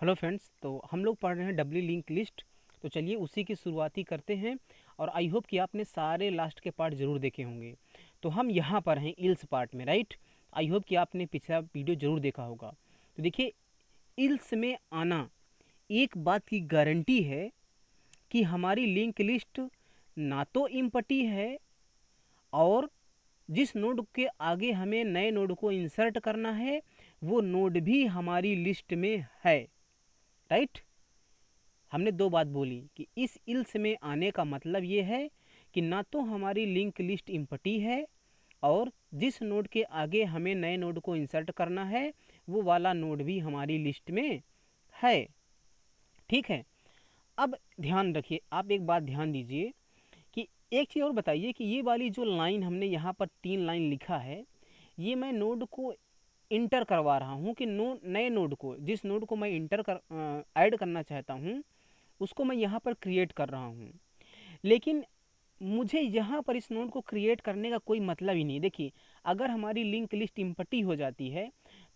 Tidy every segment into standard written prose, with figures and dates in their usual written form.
Hello friends, तो हम लोग पढ़ रहे हैं डब्ल्यू लिंक लिस्ट। तो चलिए उसी की शुरुआती करते हैं। और आई होप कि आपने सारे लास्ट के पार्ट ज़रूर देखे होंगे। तो हम यहाँ पर हैं इल्स पार्ट में, राइट। आई होप कि आपने पिछला वीडियो ज़रूर देखा होगा। तो देखिए, इल्स में आना एक बात की गारंटी है कि हमारी लिंक लिस्ट ना तो इम्पटी है, और जिस नोड के आगे हमें नए नोड को इंसर्ट करना है वो नोड भी हमारी लिस्ट में है, राइट। हमने दो बात बोली कि इस इल्स में आने का मतलब ये है कि ना तो हमारी लिंक लिस्ट इम्पटी है, और जिस नोड के आगे हमें नए नोड को इंसर्ट करना है वो वाला नोड भी हमारी लिस्ट में है। ठीक है। अब ध्यान रखिए, आप एक बात ध्यान दीजिए कि एक चीज़ और बताइए कि ये वाली जो लाइन हमने यहाँ पर 3 लाइन लिखा है, ये मैं नोड को इंटर करवा रहा हूँ कि नए नोड को, जिस नोड को मैं इंटर कर ऐड करना चाहता हूँ उसको मैं यहाँ पर क्रिएट कर रहा हूँ। लेकिन मुझे यहाँ पर इस नोड को क्रिएट करने का कोई मतलब ही नहीं। देखिए, अगर हमारी लिंक लिस्ट इम्पटी हो जाती है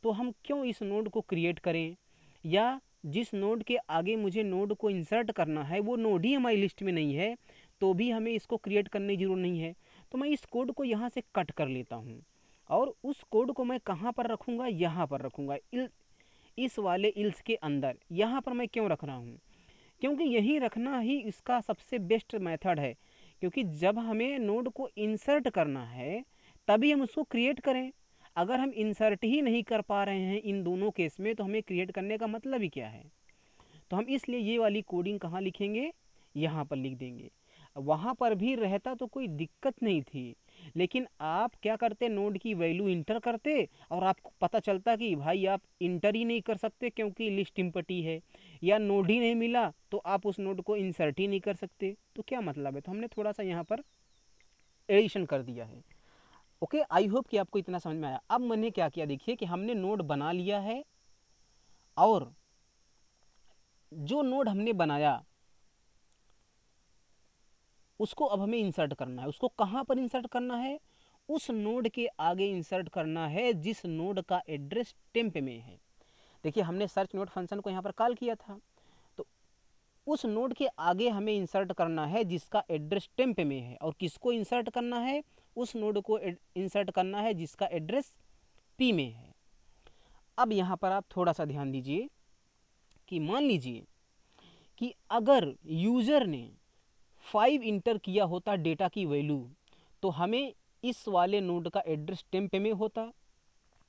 तो हम क्यों इस नोड को क्रिएट करें, या जिस नोड के आगे मुझे नोड को इंसर्ट करना है वो नोड ही हमारी लिस्ट में नहीं है तो भी हमें इसको क्रिएट करने की जरूरत नहीं है। तो मैं इस कोड को यहाँ से कट कर लेता हूँ, और उस कोड को मैं कहाँ पर रखूँगा, यहाँ पर रखूँगा, इस वाले इल्स के अंदर। यहाँ पर मैं क्यों रख रहा हूँ, क्योंकि यही रखना ही इसका सबसे बेस्ट मेथड है। क्योंकि जब हमें नोड को इंसर्ट करना है तभी हम उसको क्रिएट करें। अगर हम इंसर्ट ही नहीं कर पा रहे हैं इन दोनों केस में तो हमें क्रिएट करने का मतलब ही क्या है। तो हम इसलिए ये वाली कोडिंग कहाँ लिखेंगे, यहाँ पर लिख देंगे। वहाँ पर भी रहता तो कोई दिक्कत नहीं थी, लेकिन आप क्या करते, नोड की वैल्यू इंटर करते और आपको पता चलता कि भाई आप इंटर ही नहीं कर सकते क्योंकि लिस्ट इम्पटी है, या नोड ही नहीं मिला तो आप उस नोड को इंसर्ट ही नहीं कर सकते। तो क्या मतलब है, तो हमने थोड़ा सा यहाँ पर एडिशन कर दिया है। ओके, आई होप कि आपको इतना समझ में आया। अब मैंने क्या किया, देखिए कि हमने नोड बना लिया है, और जो नोड हमने बनाया उसको अब हमें इंसर्ट करना है। उसको कहाँ पर इंसर्ट करना है, उस नोड के आगे इंसर्ट करना है जिस नोड का एड्रेस टेम्प में है। देखिए, हमने सर्च नोड फंक्शन को यहाँ पर कॉल किया था, तो उस नोड के आगे हमें इंसर्ट करना है जिसका एड्रेस टेम्प में है। और किसको इंसर्ट करना है, उस नोड को इंसर्ट करना है जिसका एड्रेस पी में है। अब यहाँ पर आप थोड़ा सा ध्यान दीजिए कि मान लीजिए कि अगर यूज़र ने 5 इंटर किया होता डेटा की वैल्यू, तो हमें इस वाले नोड का एड्रेस टेम्प में होता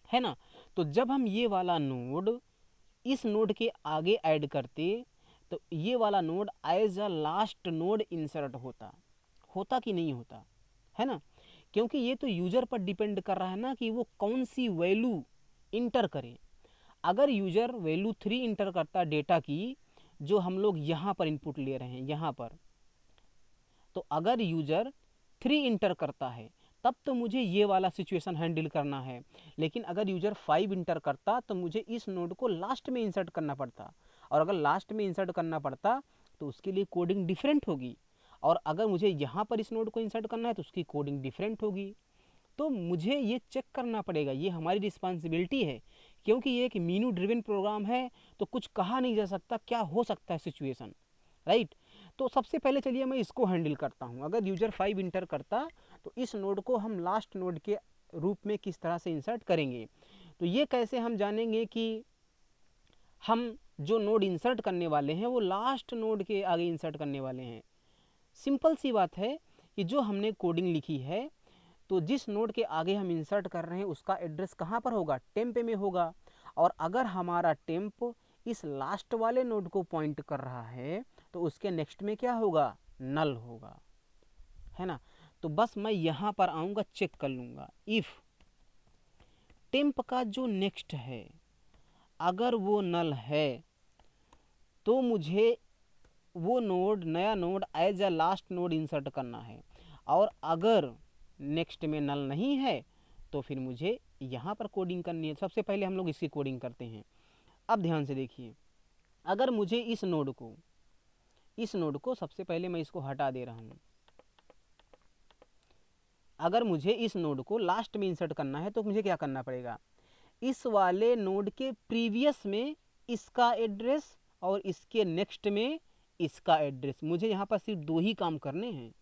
है ना। तो जब हम ये वाला नोड इस नोड के आगे ऐड करते तो ये वाला node as a last node insert होता होता कि नहीं होता, है ना। क्योंकि ये तो यूजर पर डिपेंड कर रहा है ना कि वो कौन सी वैल्यू इंटर करे। अगर यूजर वैल्यू 3 इंटर करता डेटा की, जो हम लोग यहाँ पर इनपुट ले रहे हैं यहाँ पर, तो अगर यूजर 3 इंटर करता है तब तो मुझे ये वाला सिचुएशन हैंडल करना है। लेकिन अगर यूजर 5 इंटर करता तो मुझे इस नोड को लास्ट में इंसर्ट करना पड़ता, और अगर लास्ट में इंसर्ट करना पड़ता तो उसके लिए कोडिंग डिफरेंट होगी, और अगर मुझे यहाँ पर इस नोड को इंसर्ट करना है तो उसकी कोडिंग डिफरेंट होगी। तो मुझे ये चेक करना पड़ेगा, ये हमारी रिस्पॉन्सिबिलिटी है। क्योंकि ये एक मीनू ड्रिवन प्रोग्राम है तो कुछ कहा नहीं जा सकता क्या हो सकता है सिचुएशन, राइट। तो सबसे पहले चलिए मैं इसको हैंडल करता हूँ। अगर यूजर 5 इंटर करता तो इस नोड को हम लास्ट नोड के रूप में किस तरह से इंसर्ट करेंगे। तो ये कैसे हम जानेंगे कि हम जो नोड इंसर्ट करने वाले हैं वो लास्ट नोड के आगे इंसर्ट करने वाले हैं। सिंपल सी बात है कि जो हमने कोडिंग लिखी है, तो जिस नोड के आगे हम इंसर्ट कर रहे हैं उसका एड्रेस कहाँ पर होगा, टेम्प में होगा। और अगर हमारा टेम्प इस लास्ट वाले नोड को पॉइंट कर रहा है तो उसके नेक्स्ट में क्या होगा, नल होगा, है ना। तो बस मैं यहाँ पर आऊँगा, चेक कर लूँगा इफ़ टेम्प का जो नेक्स्ट है अगर वो नल है तो मुझे वो नोड, नया node as a last node insert करना है। और अगर नेक्स्ट में नल नहीं है तो फिर मुझे यहाँ पर कोडिंग करनी है। सबसे पहले हम लोग इसकी कोडिंग करते हैं। अब ध्यान से देखिए, अगर मुझे इस नोड को सबसे पहले मैं इसको हटा दे रहा हूँ। अगर मुझे इस नोड को लास्ट में इंसर्ट करना है तो मुझे क्या करना पड़ेगा, इस वाले नोड के प्रीवियस में इसका एड्रेस और इसके नेक्स्ट में इसका एड्रेस। मुझे यहाँ पर सिर्फ 2 ही काम करने हैं।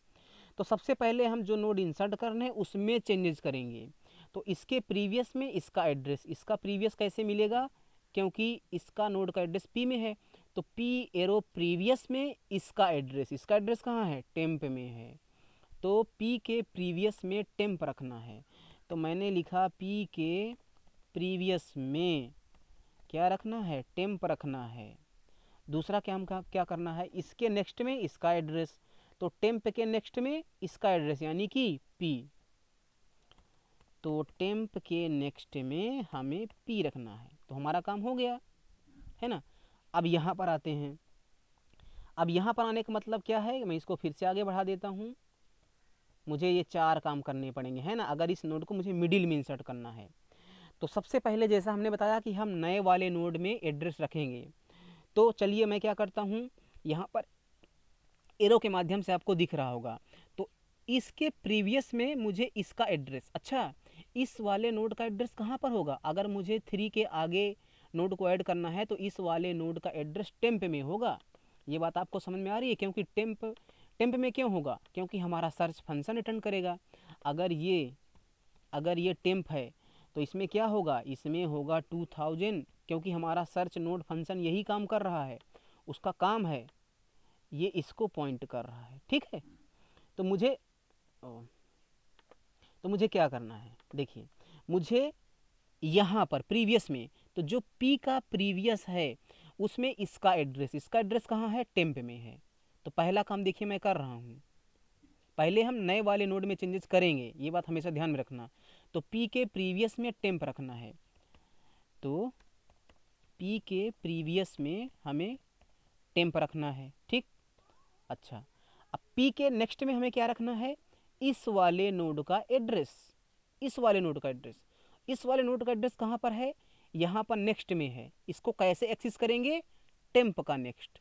तो सबसे पहले हम जो नोड इंसर्ट करने हैं उसमें चेंजेस करेंगे। तो इसके प्रीवियस में इसका एड्रेस, इसका प्रीवियस कैसे मिलेगा, क्योंकि इसका नोड का एड्रेस पी में है, तो पी एरो प्रीवियस में इसका एड्रेस कहाँ है, टेम्प में है, तो पी के प्रीवियस में टेम्प रखना है। तो मैंने लिखा पी के प्रीवियस में क्या रखना है, टेम्प रखना है। दूसरा क्या हम क्या करना है, इसके नेक्स्ट में इसका एड्रेस, तो टेम्प के नेक्स्ट में इसका एड्रेस यानी कि पी, तो टेम्प के नेक्स्ट में हमें पी रखना है। तो हमारा काम हो गया है ना। अब यहाँ पर आते हैं। अब यहाँ पर आने का मतलब क्या है, मैं इसको फिर से आगे बढ़ा देता हूँ। मुझे ये 4 काम करने पड़ेंगे है ना, अगर इस नोड को मुझे मिडिल में इंसर्ट करना है। तो सबसे पहले जैसा हमने बताया कि हम नए वाले नोड में एड्रेस रखेंगे, तो चलिए मैं क्या करता हूँ, यहाँ पर एरो के माध्यम से आपको दिख रहा होगा, तो इसके प्रीवियस में मुझे इसका एड्रेस, अच्छा इस वाले नोड का एड्रेस कहाँ पर होगा, अगर मुझे 3 के आगे नोड को ऐड करना है तो इस वाले नोड का एड्रेस टेम्प में होगा। ये बात आपको समझ में आ रही है, क्योंकि टेम्प में क्यों होगा, क्योंकि हमारा सर्च फंक्शन रिटर्न करेगा। अगर ये टेम्प है तो इसमें क्या होगा, इसमें होगा 2000, क्योंकि हमारा सर्च नोड फंक्शन यही काम कर रहा है, उसका काम है ये इसको पॉइंट कर रहा है, ठीक है। तो मुझे क्या करना है, देखिए मुझे यहाँ पर प्रीवियस में, तो जो P का प्रीवियस है उसमें इसका एड्रेस कहाँ है, टेम्प में है। तो पहला काम देखिए मैं कर रहा हूँ, पहले हम नए वाले नोड में चेंजेस करेंगे, ये बात हमेशा ध्यान में रखना। तो P के प्रीवियस में टेम्प रखना है, तो P के प्रीवियस में हमें टेम्प रखना है, ठीक। अच्छा, अब P के नेक्स्ट में हमें क्या रखना है, इस वाले नोड का एड्रेस, इस वाले नोड का एड्रेस कहाँ पर है, यहाँ पर नेक्स्ट में है। इसको कैसे एक्सेस करेंगे, टेम्प का नेक्स्ट,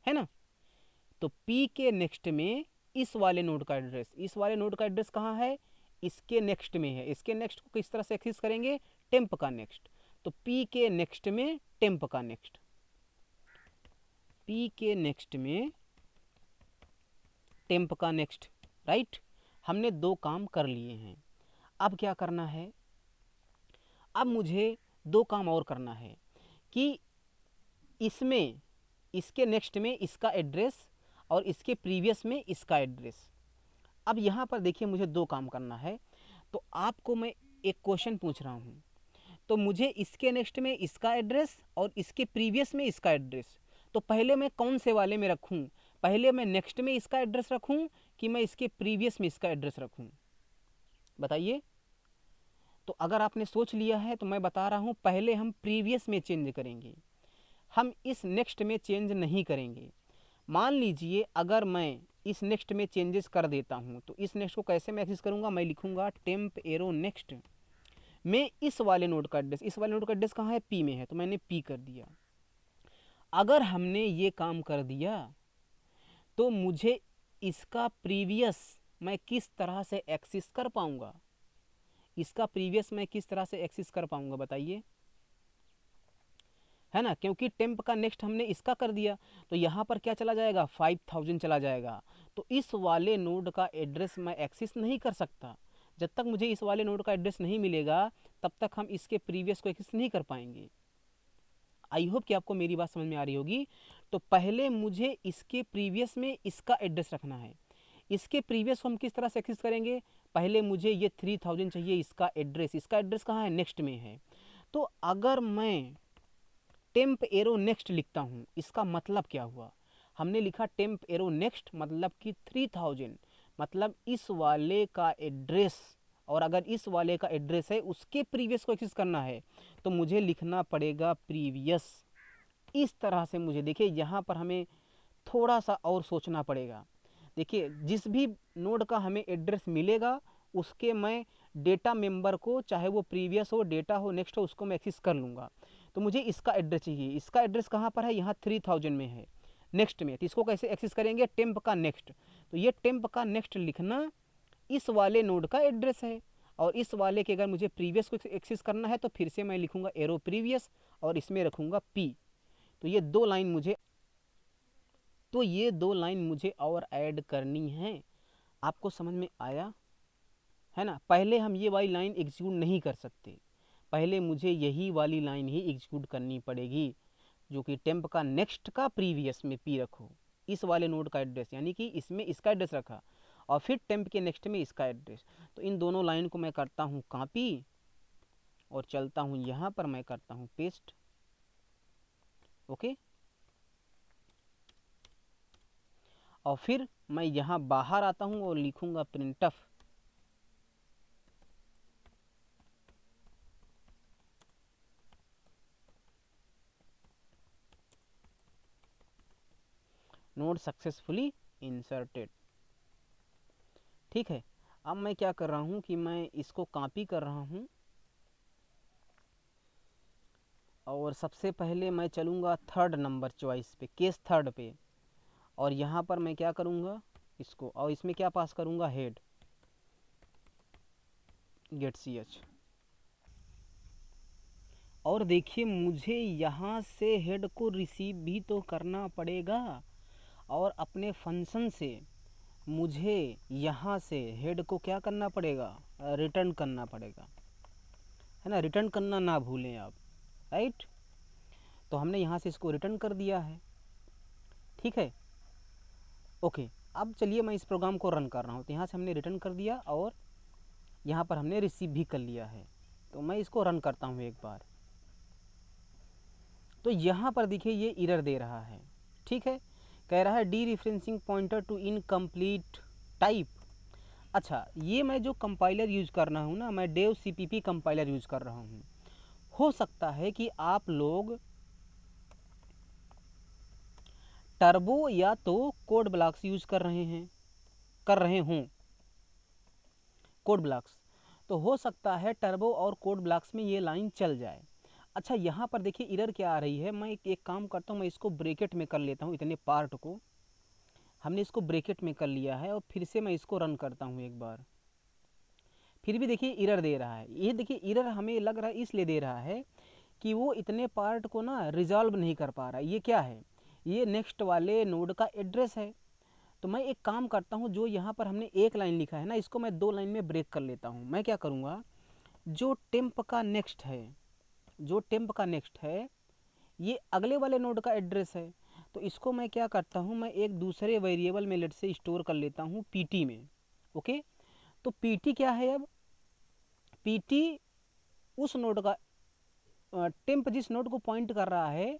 है ना। तो P के नेक्स्ट में इस वाले नोड का एड्रेस कहाँ है, इसके नेक्स्ट में है। इसके नेक्स्ट को किस तरह से एक्सेस करेंगे, टेम्प का नेक्स्ट, तो P के नेक्स्ट में टेम्प का नेक्स्ट, P के नेक्स्ट में टेम्प का नेक्स्ट, राइट। हमने 2 काम कर लिए हैं। अब क्या करना है, अब मुझे 2 काम और करना है कि इसमें इसके नेक्स्ट में इसका एड्रेस और इसके प्रीवियस में इसका एड्रेस। अब यहाँ पर देखिए मुझे 2 काम करना है, तो आपको मैं एक क्वेश्चन पूछ रहा हूँ, तो मुझे इसके नेक्स्ट में इसका एड्रेस और इसके प्रीवियस में इसका एड्रेस, तो पहले मैं कौन से वाले में रखूँ, पहले मैं नेक्स्ट में इसका एड्रेस रखूँ कि मैं इसके प्रीवियस में इसका एड्रेस रखूँ, बताइए। तो अगर आपने सोच लिया है तो मैं बता रहा हूँ, पहले हम प्रीवियस में चेंज करेंगे, हम इस नेक्स्ट में चेंज नहीं करेंगे। मान लीजिए अगर मैं इस नेक्स्ट में चेंजेस कर देता हूँ, तो इस नेक्स्ट को कैसे मैं एक्सेस करूँगा, मैं लिखूँगा टेम्प एरो नेक्स्ट में इस वाले नोड का एड्रेस कहाँ है, P में है, तो मैंने P कर दिया। अगर हमने ये काम कर दिया तो मुझे इसका प्रीवियस मैं किस तरह से एक्सेस कर पाऊँगा, बताइए, है ना। क्योंकि टेम्प का नेक्स्ट हमने इसका कर दिया, तो यहाँ पर क्या चला जाएगा, 5000 चला जाएगा। तो इस वाले नोड का एड्रेस मैं एक्सेस नहीं कर सकता। जब तक मुझे इस वाले नोड का एड्रेस नहीं मिलेगा तब तक हम इसके प्रीवियस को एक्सेस नहीं कर पाएंगे। आई होप कि आपको मेरी बात समझ में आ रही होगी। तो पहले मुझे इसके प्रीवियस में इसका एड्रेस रखना है। इसके प्रीवियस को हम किस तरह से एक्सेस करेंगे, पहले मुझे ये 3000 चाहिए, इसका एड्रेस कहाँ है, नेक्स्ट में है। तो अगर मैं टेम्प एरो नेक्स्ट लिखता हूँ, इसका मतलब क्या हुआ, हमने लिखा टेम्प एरो नेक्स्ट मतलब कि 3000, मतलब इस वाले का एड्रेस, और अगर इस वाले का एड्रेस है उसके प्रीवियस को एक्सेस करना है तो मुझे लिखना पड़ेगा प्रीवियस। इस तरह से मुझे, देखिए यहाँ पर हमें थोड़ा सा और सोचना पड़ेगा। देखिए जिस भी नोड का हमें एड्रेस मिलेगा उसके मैं डेटा मेंबर को, चाहे वो प्रीवियस हो, डेटा हो, नेक्स्ट हो, उसको मैं एक्सेस कर लूँगा। तो मुझे इसका एड्रेस चाहिए, इसका एड्रेस कहाँ पर है, यहाँ 3000 में है, नेक्स्ट में। तो इसको कैसे एक्सेस करेंगे, टेम्प का नेक्स्ट। तो ये टेम्प का नेक्स्ट लिखना इस वाले नोड का एड्रेस है, और इस वाले के अगर मुझे प्रीवियस को एक्सेस करना है तो फिर से मैं लिखूँगा एरो प्रीवियस, और इसमें रखूँगा P। तो ये दो लाइन मुझे और ऐड करनी है। आपको समझ में आया है ना? पहले हम ये वाली लाइन एग्जीक्यूट नहीं कर सकते, पहले मुझे यही वाली लाइन ही एग्जीक्यूट करनी पड़ेगी, जो कि टेम्प का नेक्स्ट का प्रीवियस में P रखो, इस वाले नोड का एड्रेस, यानी कि इसमें इसका एड्रेस रखा और फिर टेम्प के नेक्स्ट में इसका एड्रेस। तो इन दोनों लाइन को मैं करता हूँ कॉपी और चलता हूँ यहाँ पर मैं करता हूँ पेस्ट। ओके, और फिर मैं यहाँ बाहर आता हूँ और लिखूँगा प्रिंटफ। Node successfully inserted. ठीक है, अब मैं क्या कर रहा हूँ कि मैं इसको कॉपी कर रहा हूँ और सबसे पहले मैं चलूँगा थर्ड नंबर चॉइस पे, केस थर्ड पे, और यहाँ पर मैं क्या करूँगा इसको, और इसमें क्या पास करूँगा हेड गेट ch। और देखिए मुझे यहाँ से हेड को रिसीव भी तो करना पड़ेगा और अपने फंक्शन से मुझे यहाँ से हेड को क्या करना पड़ेगा, रिटर्न करना पड़ेगा, है ना? रिटर्न करना ना भूलें आप, राइट? तो हमने यहाँ से इसको रिटर्न कर दिया है। ठीक है, ओके। अब चलिए मैं इस प्रोग्राम को रन कर रहा हूँ। तो यहाँ से हमने रिटर्न कर दिया और यहाँ पर हमने रिसीव भी कर लिया है। तो मैं इसको रन करता हूँ एक बार। तो यहाँ पर देखिए ये एरर दे रहा है। ठीक है, कह रहा है dereferencing pointer to incomplete type. अच्छा, ये मैं जो कंपाइलर यूज़ कर रहा हूँ ना, मैं डेव CPP कंपाइलर यूज़ कर रहा हूँ। हो सकता है कि आप लोग टर्बो या तो कोड ब्लॉक्स यूज़ कर रहे हों कोड ब्लॉक्स, तो हो सकता है टर्बो और कोड ब्लॉक्स में ये लाइन चल जाए। अच्छा, यहाँ पर देखिए एरर क्या आ रही है। मैं एक काम करता हूँ, मैं इसको ब्रैकेट में कर लेता हूँ, इतने पार्ट को हमने इसको ब्रैकेट में कर लिया है और फिर से मैं इसको रन करता हूँ एक बार। फिर भी देखिए एरर दे रहा है। ये देखिए एरर हमें लग रहा है इसलिए दे रहा है कि वो इतने पार्ट को ना रिजॉल्व नहीं कर पा रहा है। ये क्या है, ये नेक्स्ट वाले नोड का एड्रेस है। तो मैं एक काम करता हूँ, जो यहाँ पर हमने एक लाइन लिखा है ना, इसको मैं दो लाइन में ब्रेक कर लेता हूँ। मैं क्या करूँगा, जो टेम्प का नेक्स्ट है ये अगले वाले नोड का एड्रेस है। तो इसको मैं क्या करता हूँ, मैं एक दूसरे वेरिएबल में लेट से स्टोर कर लेता हूँ PT में। ओके, तो PT क्या है, अब PT उस नोड का टेम्प जिस नोड को पॉइंट कर रहा है,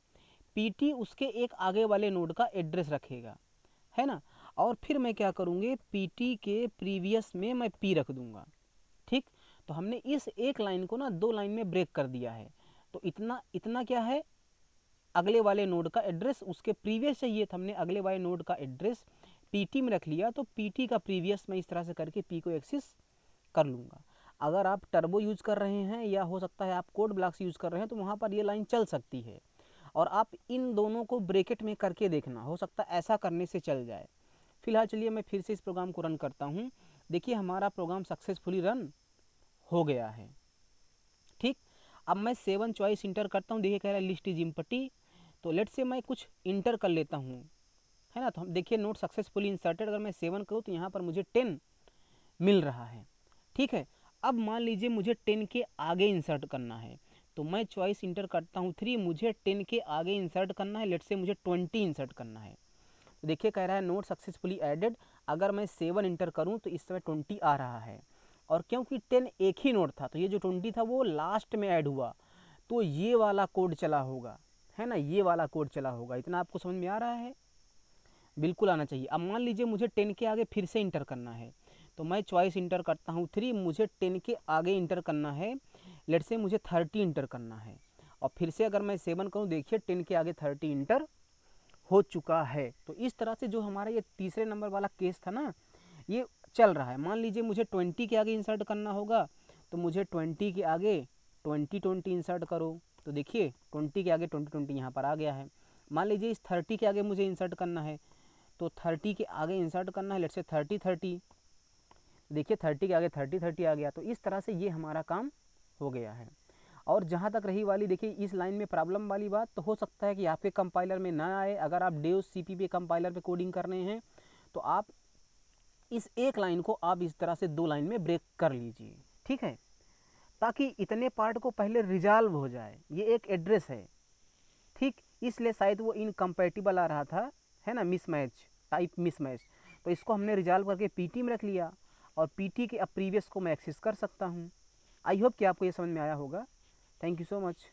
PT उसके एक आगे वाले नोड का एड्रेस रखेगा, है ना? और फिर मैं क्या करूँगी, PT के प्रीवियस में मैं P रख दूंगा। ठीक, तो हमने इस एक लाइन को ना दो लाइन में ब्रेक कर दिया है। तो इतना क्या है, अगले वाले नोड का एड्रेस उसके प्रीवियस चाहिए था, हमने अगले वाले नोड का एड्रेस PT में रख लिया। तो PT का प्रीवियस मैं इस तरह से करके P को एक्सेस कर लूँगा। अगर आप टर्बो यूज़ कर रहे हैं या हो सकता है आप कोड ब्लॉक्स यूज़ कर रहे हैं, तो वहाँ पर ये लाइन चल सकती है। और आप इन दोनों को ब्रैकेट में करके देखना, हो सकता है ऐसा करने से चल जाए। फिलहाल चलिए मैं फिर से इस प्रोग्राम को रन करता हूँ। देखिए हमारा प्रोग्राम सक्सेसफुली रन हो गया है। ठीक, अब मैं 7 चॉइस इंटर करता हूँ। देखिए कह रहा है लिस्ट इज एम्प्टी। तो लेट से मैं कुछ इंटर कर लेता हूँ, है ना? तो हम देखिए नोट सक्सेसफुली इंसर्टेड, अगर मैं 7 करूँ तो यहाँ पर मुझे 10 मिल रहा है। ठीक है, अब मान लीजिए मुझे 10 के आगे इंसर्ट करना है, तो मैं चॉइस इंटर करता हूँ 3। मुझे 10 के आगे इंसर्ट करना है, लेट से मुझे 20 इंसर्ट करना है। तो देखिए कह रहा है नोट सक्सेसफुली एडेड। अगर मैं 7 इंटर करूँ तो इस समय 20 आ रहा है, और क्योंकि 10 एक ही नोट था तो ये जो 20 था वो लास्ट में ऐड हुआ, तो ये वाला कोड चला होगा, है ना? ये वाला कोड चला होगा। इतना आपको समझ में आ रहा है? बिल्कुल आना चाहिए। अब मान लीजिए मुझे 10 के आगे फिर से इंटर करना है, तो मैं चॉइस इंटर करता हूँ 3। मुझे 10 के आगे इंटर करना है, लेट से मुझे 30 इंटर करना है। और फिर से अगर मैं 7 करूँ, देखिए 10 के आगे 30 इंटर हो चुका है। तो इस तरह से जो हमारा ये तीसरे नंबर वाला केस था ना, ये चल रहा है। मान लीजिए मुझे 20 के आगे इंसर्ट करना होगा, तो मुझे 20 के आगे 20 इंसर्ट करो। तो देखिए 20 के आगे 20 यहाँ पर आ गया है। मान लीजिए इस 30 के आगे मुझे इंसर्ट करना है, तो 30 के आगे इंसर्ट करना है, लेट से 30 देखिए 30 के आगे 30 आ गया। तो इस तरह से ये हमारा काम हो गया है। और जहाँ तक रही वाली देखिए इस लाइन में प्रॉब्लम वाली बात, तो हो सकता है कि आपके कंपाइलर में ना आए। अगर आप डेव CPP कंपाइलर पे कोडिंग कर रहे हैं तो आप इस एक लाइन को आप इस तरह से 2 लाइन में ब्रेक कर लीजिए, ठीक है, ताकि इतने पार्ट को पहले रिजॉल्व हो जाए। ये एक एड्रेस है, ठीक, इसलिए शायद वो इनकम्पैटिबल आ रहा था, है ना, मिसमैच, टाइप मिसमैच। तो इसको हमने रिजॉल्व करके PT में रख लिया और PT के अब प्रीवियस को मैं एक्सेस कर सकता हूँ। आई होप कि आपको ये समझ में आया होगा। Thank you so much.